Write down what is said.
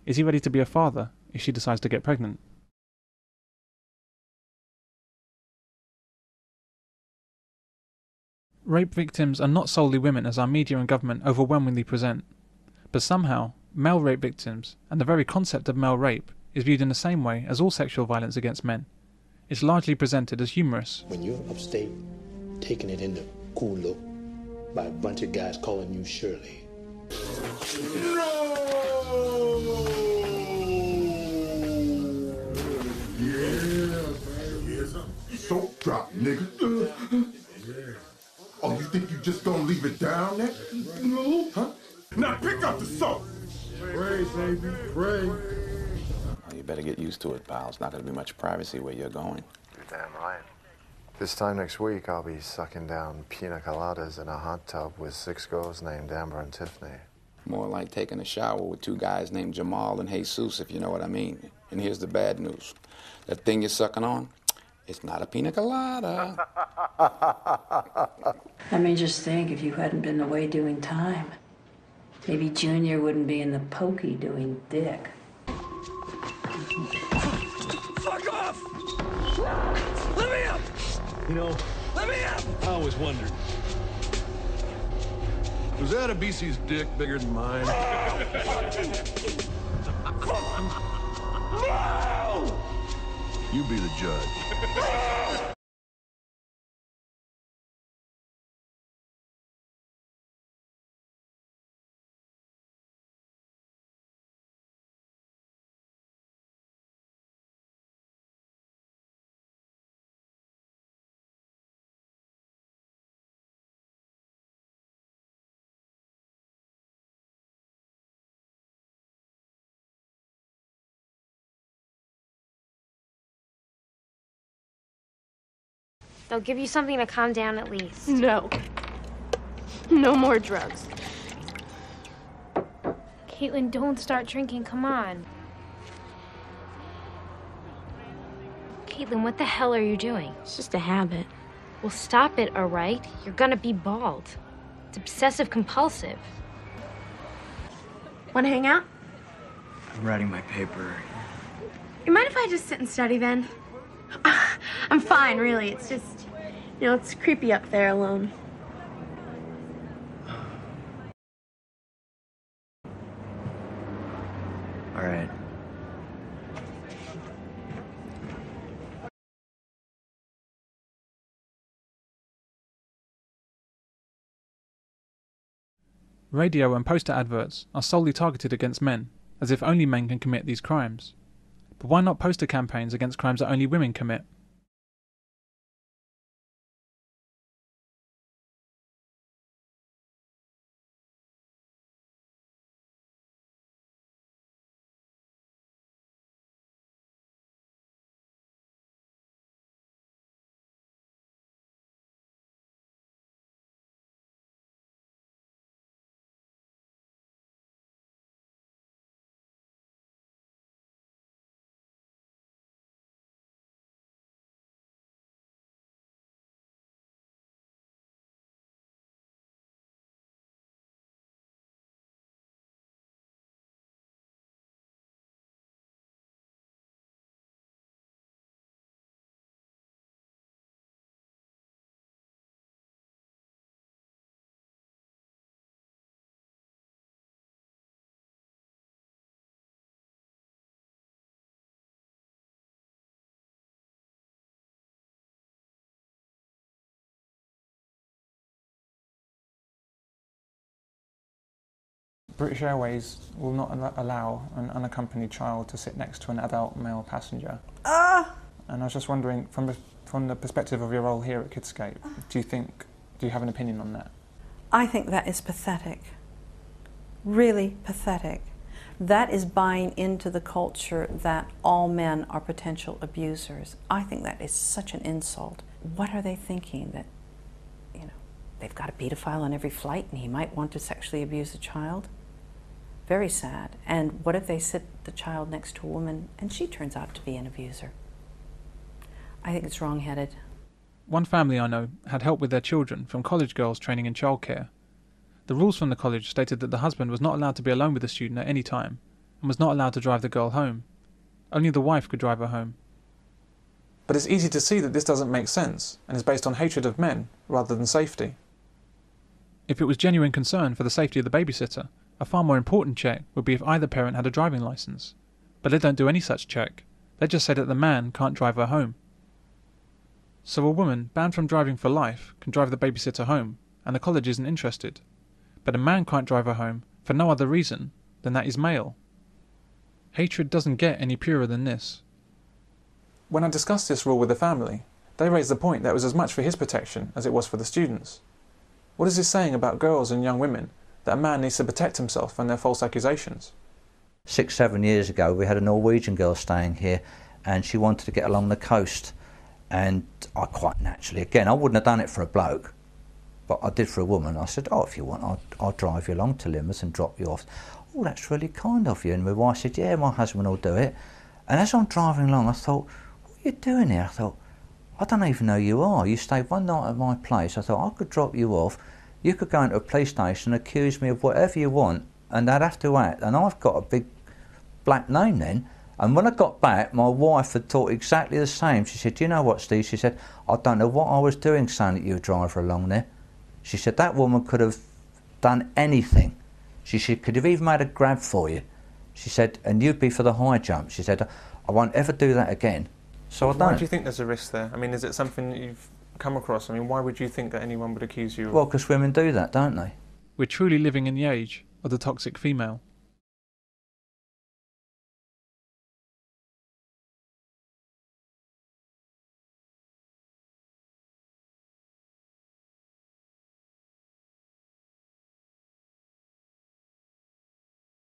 Is he ready to be a father if she decides to get pregnant? Rape victims are not solely women as our media and government overwhelmingly present, but somehow male rape victims and the very concept of male rape is viewed in the same way as all sexual violence against men. It's largely presented as humorous. When you're upstate, taking it in the cool look by a bunch of guys calling you Shirley. No! Yeah, soap drop, nigga. Yeah. Oh, you think you just gonna leave it down there? No. Huh? Now pick up the soap. Pray, baby, pray. Well, you better get used to it, pal. It's not going to be much privacy where you're going. You're damn right. This time next week, I'll be sucking down pina coladas in a hot tub with 6 girls named Amber and Tiffany. More like taking a shower with 2 guys named Jamal and Jesus, if you know what I mean. And here's the bad news. That thing you're sucking on, it's not a pina colada. I mean, just think, if you hadn't been away doing time, maybe Junior wouldn't be in the pokey doing dick. Fuck off! Let me up! You know, Let me up! I always wondered. Was that a BC's dick bigger than mine? No! You be the judge. They'll give you something to calm down at least. No. No more drugs. Caitlin, don't start drinking. Come on. Caitlin, what the hell are you doing? It's just a habit. Well, stop it, all right? You're gonna be bald. It's obsessive compulsive. Want to hang out? I'm writing my paper. You mind if I just sit and study then? I'm fine, really. It's just, it's creepy up there alone. All right. Radio and poster adverts are solely targeted against men, as if only men can commit these crimes. But why not poster campaigns against crimes that only women commit? British Airways will not allow an unaccompanied child to sit next to an adult male passenger. And I was just wondering, from the perspective of your role here at Kidscape, do you have an opinion on that? I think that is pathetic. Really pathetic. That is buying into the culture that all men are potential abusers. I think that is such an insult. What are they thinking? That, they've got a pedophile on every flight and he might want to sexually abuse a child? Very sad. And what if they sit the child next to a woman and she turns out to be an abuser? I think it's wrong-headed. One family I know had help with their children from college girls training in childcare. The rules from the college stated that the husband was not allowed to be alone with the student at any time, and was not allowed to drive the girl home. Only the wife could drive her home. But it's easy to see that this doesn't make sense, and is based on hatred of men rather than safety. If it was genuine concern for the safety of the babysitter, a far more important check would be if either parent had a driving licence. But they don't do any such check. They just say that the man can't drive her home. So a woman banned from driving for life can drive the babysitter home, and the college isn't interested. But a man can't drive her home for no other reason than that he's male. Hatred doesn't get any purer than this. When I discussed this rule with the family, they raised the point that it was as much for his protection as it was for the students. What is this saying about girls and young women, that a man needs to protect himself from their false accusations? 6, 7 years ago, we had a Norwegian girl staying here, and she wanted to get along the coast. And I quite naturally, again, I wouldn't have done it for a bloke, but I did for a woman. I said, oh, if you want, I'll drive you along to Limerick and drop you off. Oh, that's really kind of you. And my wife said, yeah, my husband will do it. And as I'm driving along, I thought, what are you doing here? I thought, I don't even know who you are. You stayed one night at my place. I thought, I could drop you off. You could go into a police station and accuse me of whatever you want, and they'd have to act. And I've got a big black name then. And when I got back, my wife had thought exactly the same. She said, you know what, Steve? She said, I don't know what I was doing saying that you drive her along there. She said, that woman could have done anything. She said, could have even made a grab for you. She said, and you'd be for the high jump. She said, I won't ever do that again. So I don't. Why do you think there's a risk there? I mean, is it something that you've come across? I mean, why would you think that anyone would accuse you of... Well, because women do that, don't they? We're truly living in the age of the toxic female.